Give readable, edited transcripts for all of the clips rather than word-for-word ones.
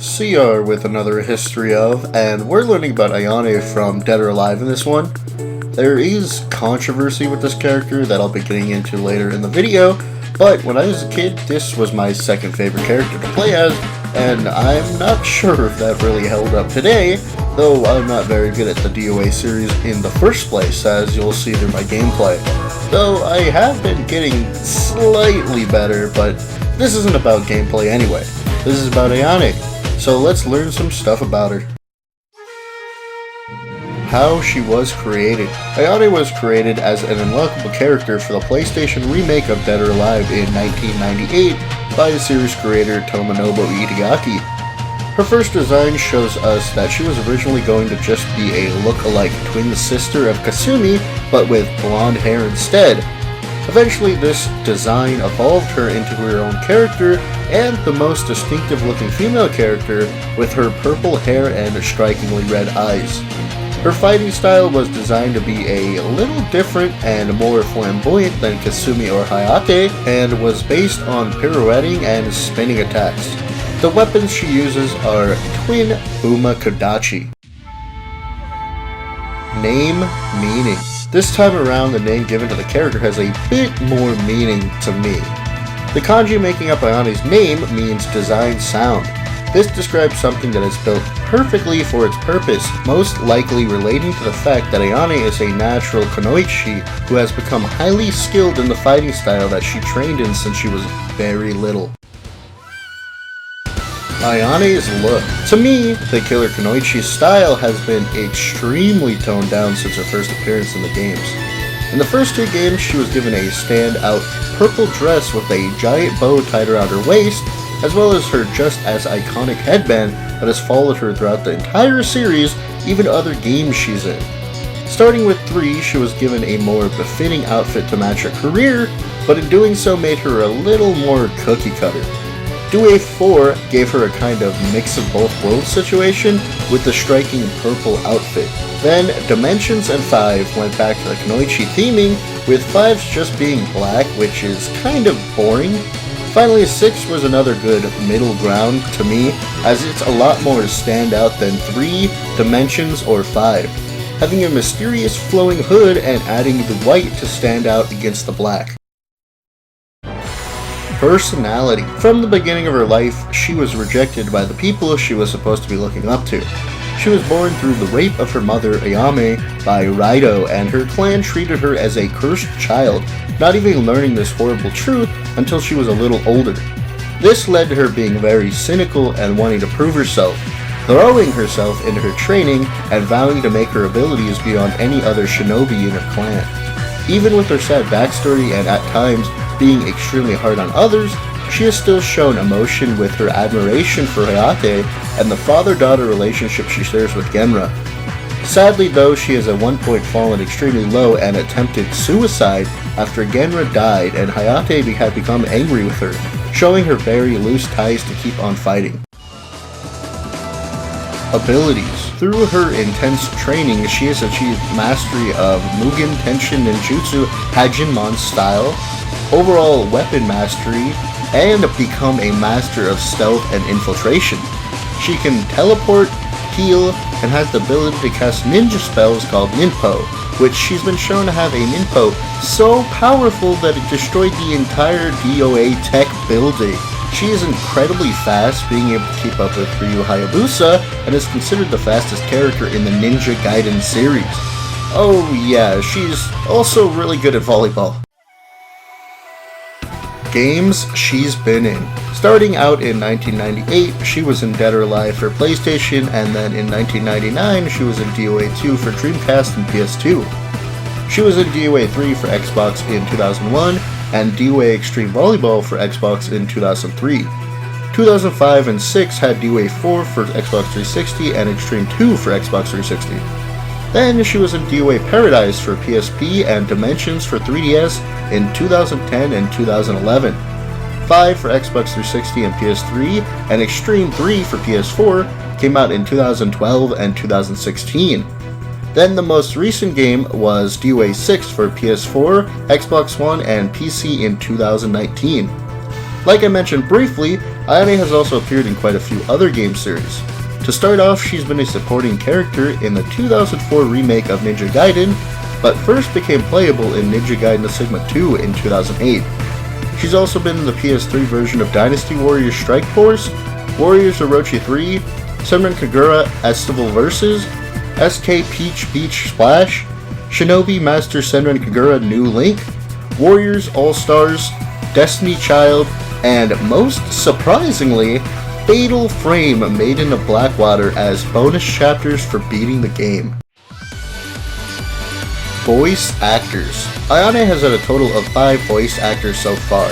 CR with another history of, and we're learning about Ayane from Dead or Alive in this one. There is controversy with this character that I'll be getting into later in the video, but when I was a kid, this was my second favorite character to play as, and I'm not sure if that really held up today, though I'm not very good at the DOA series in the first place, as you'll see through my gameplay. Though I have been getting slightly better, but this isn't about gameplay anyway. This is about Ayane, so let's learn some stuff about her. How she was created. Ayane was created as an unlockable character for the PlayStation remake of Dead or Alive in 1998 by the series creator Tomonobu Itagaki. Her first design shows us that she was originally going to just be a look-alike twin sister of Kasumi, but with blonde hair instead. Eventually, this design evolved her into her own character and the most distinctive looking female character with her purple hair and strikingly red eyes. Her fighting style was designed to be a little different and more flamboyant than Kasumi or Hayate, and was based on pirouetting and spinning attacks. The weapons she uses are twin Umakodachi. Name, meaning. This time around, the name given to the character has a bit more meaning to me. The kanji making up Ayane's name means design sound. This describes something that is built perfectly for its purpose, most likely relating to the fact that Ayane is a natural kunoichi who has become highly skilled in the fighting style that she trained in since she was very little. Ayane's look. To me, the killer kunoichi style has been extremely toned down since her first appearance in the games. In the first two games, she was given a standout purple dress with a giant bow tied around her waist, as well as her just as iconic headband that has followed her throughout the entire series, even other games she's in. Starting with 3, she was given a more befitting outfit to match her career, but in doing so made her a little more cookie cutter. DOA 4 gave her a kind of mix of both worlds situation with the striking purple outfit. Then Dimensions and 5 went back to the kunoichi theming, with 5's just being black, which is kind of boring. Finally, 6 was another good middle ground to me, as it's a lot more standout than 3, Dimensions, or 5, having a mysterious flowing hood and adding the white to stand out against the black. Personality. From the beginning of her life, she was rejected by the people she was supposed to be looking up to. She was born through the rape of her mother, Ayame, by Raido, and her clan treated her as a cursed child, not even learning this horrible truth until she was a little older. This led to her being very cynical and wanting to prove herself, throwing herself into her training and vowing to make her abilities beyond any other shinobi in her clan. Even with her sad backstory and at times being extremely hard on others, she has still shown emotion with her admiration for Hayate and the father-daughter relationship she shares with Genra. Sadly though, she has at one point fallen extremely low and attempted suicide after Genra died and Hayate had become angry with her, showing her very loose ties to keep on fighting. Abilities. Through her intense training, she has achieved mastery of Mugen Tenshin Ninjutsu Hajinmon style, overall weapon mastery, and become a master of stealth and infiltration. She can teleport, heal, and has the ability to cast ninja spells called Ninpo, which she's been shown to have a Ninpo so powerful that it destroyed the entire DOA tech building. She is incredibly fast, being able to keep up with Ryu Hayabusa, and is considered the fastest character in the Ninja Gaiden series. Oh yeah, she's also really good at volleyball. Games she's been in. Starting out in 1998, she was in Dead or Alive for PlayStation, and then in 1999, she was in DOA 2 for Dreamcast and PS2. She was in DOA 3 for Xbox in 2001, and DOA Extreme Volleyball for Xbox in 2003. 2005 and 6 had DOA 4 for Xbox 360 and Extreme 2 for Xbox 360. Then she was in DOA Paradise for PSP and Dimensions for 3DS in 2010 and 2011. 5 for Xbox 360 and PS3, and Extreme 3 for PS4 came out in 2012 and 2016. Then the most recent game was DOA 6 for PS4, Xbox One, and PC in 2019. Like I mentioned briefly, Ayane has also appeared in quite a few other game series. To start off, she's been a supporting character in the 2004 remake of Ninja Gaiden, but first became playable in Ninja Gaiden Sigma 2 in 2008. She's also been in the PS3 version of Dynasty Warriors Strike Force, Warriors Orochi 3, Senran Kagura Estival Vs, SK Peach Beach Splash, Shinobi Master Senran Kagura New Link, Warriors All-Stars, Destiny Child, and most surprisingly, Fatal Frame Maiden of Blackwater as bonus chapters for beating the game. Voice actors. Ayane has had a total of 5 voice actors so far.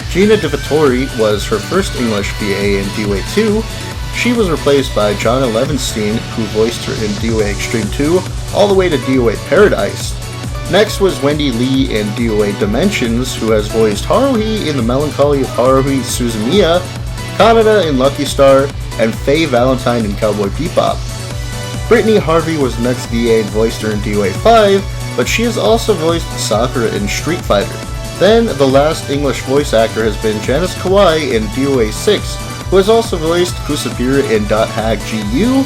Gina DeVittori was her first English VA in DOA 2. She was replaced by John Levenstein, who voiced her in DOA Extreme 2, all the way to DOA Paradise. Next was Wendy Lee in DOA Dimensions, who has voiced Haruhi in The Melancholy of Haruhi Suzumiya, Kaneda in Lucky Star, and Faye Valentine in Cowboy Bebop. Brittany Harvey was the next VA and voiced her in DOA 5, but she has also voiced Sakura in Street Fighter. Then, the last English voice actor has been Janice Kawai in DOA 6, who has also voiced Kusabira in .Hag GU,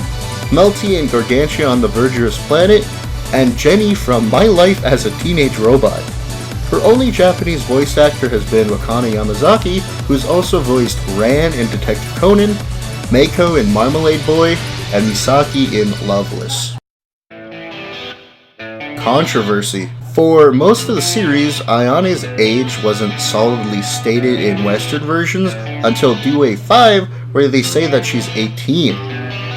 Melty in Gargantua on the Verdurous Planet, and Jenny from My Life as a Teenage Robot. Her only Japanese voice actor has been Wakana Yamazaki, who's also voiced Ran in Detective Conan, Meiko in Marmalade Boy, and Misaki in Loveless. Controversy. For most of the series, Ayane's age wasn't solidly stated in Western versions until DOA 5, where they say that she's 18.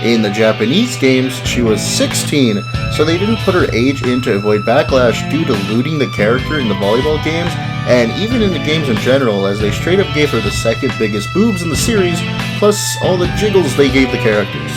In the Japanese games, she was 16, so they didn't put her age in to avoid backlash due to looting the character in the volleyball games, and even in the games in general, as they straight up gave her the second biggest boobs in the series, plus all the jiggles they gave the characters.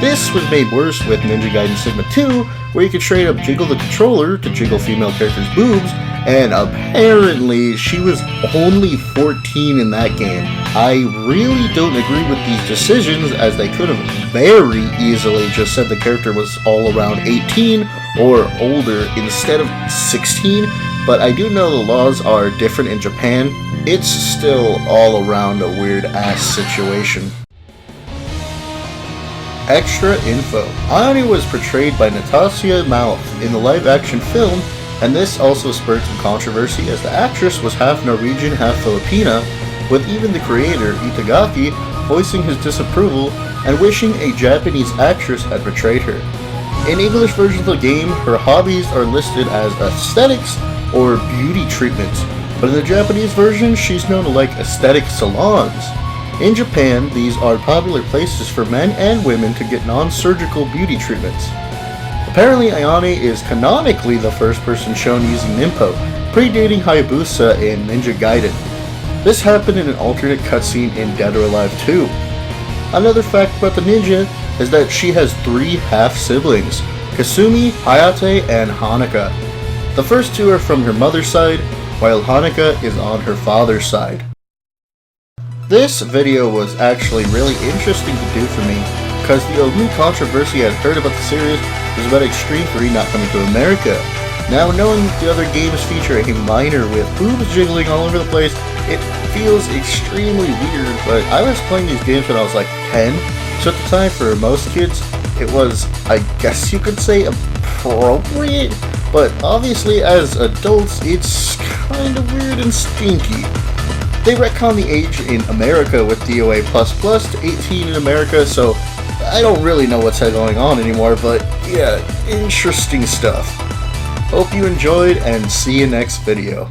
This was made worse with Ninja Gaiden Sigma 2, where you could straight up jiggle the controller to jiggle female characters' boobs, and apparently she was only 14 in that game. I really don't agree with these decisions, as they could have very easily just said the character was all around 18 or older instead of 16, but I do know the laws are different in Japan. It's still all around a weird ass situation. Extra info. Ayane was portrayed by Natasha Mouth in the live-action film, and this also spurred some controversy as the actress was half Norwegian, half Filipina, with even the creator, Itagaki, voicing his disapproval and wishing a Japanese actress had portrayed her. In English versions of the game, her hobbies are listed as aesthetics or beauty treatments, but in the Japanese version, she's known to like aesthetic salons. In Japan, these are popular places for men and women to get non-surgical beauty treatments. Apparently, Ayane is canonically the first person shown using Ninpo, predating Hayabusa in Ninja Gaiden. This happened in an alternate cutscene in Dead or Alive 2. Another fact about the ninja is that she has 3 half-siblings, Kasumi, Hayate, and Hanuka. The first 2 are from her mother's side, while Hanuka is on her father's side. This video was actually really interesting to do for me, because the only controversy I'd heard about the series was about Extreme 3 not coming to America. Now, knowing that the other games feature a minor with boobs jiggling all over the place, it feels extremely weird, but I was playing these games when I was like 10, so at the time for most kids, it was, I guess you could say, appropriate, but obviously as adults, it's kind of weird and stinky. They retcon the age in America with DOA++ to 18 in America, so I don't really know what's going on anymore, but yeah, interesting stuff. Hope you enjoyed, and see you next video.